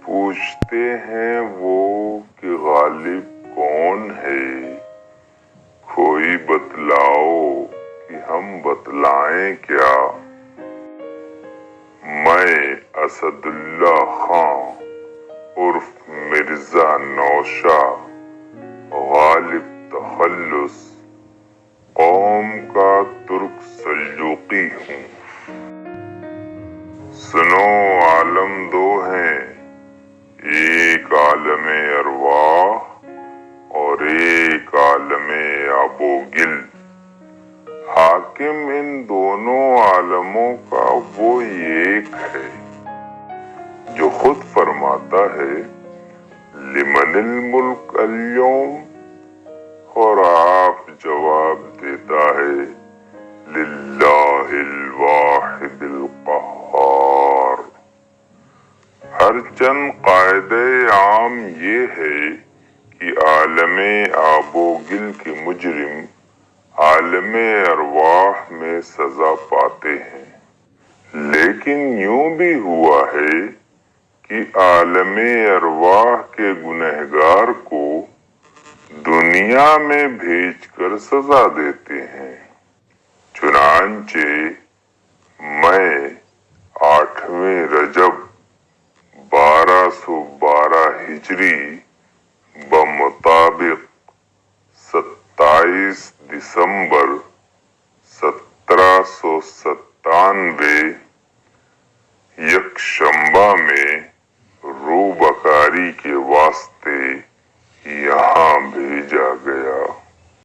پوچھتے ہیں وہ کہ غالب کون ہے، کوئی بتلاؤ کہ ہم بتلائیں کیا۔ میں اسد اللہ خان عرف مرزا نوشاہ غالب تخلص قوم کا ترک سلجوقی ہوں۔ سنو عالم دو ہیں، ایک عالم ارواح اور ایک عالم آب و گل۔ حاکم ان دونوں عالموں کا وہ ایک ہے جو خود فرماتا ہے لمن الملک اليوم، اور آپ جواب دیتا ہے للہ الواحد القہار۔ ہر چند قاعدہ عام یہ ہے کہ عالم آب و گل کے مجرم عالم ارواح میں سزا پاتے ہیں، لیکن یوں بھی ہوا ہے کہ عالم ارواح کے گنہگار کو دنیا میں بھیج کر سزا دیتے ہیں۔ چنانچہ میں 8ویں رجب 1212 ہجری بمطابق 27 دسمبر 1797 یکشنبہ میں روبکاری کے واسطے یہاں بھیجا گیا۔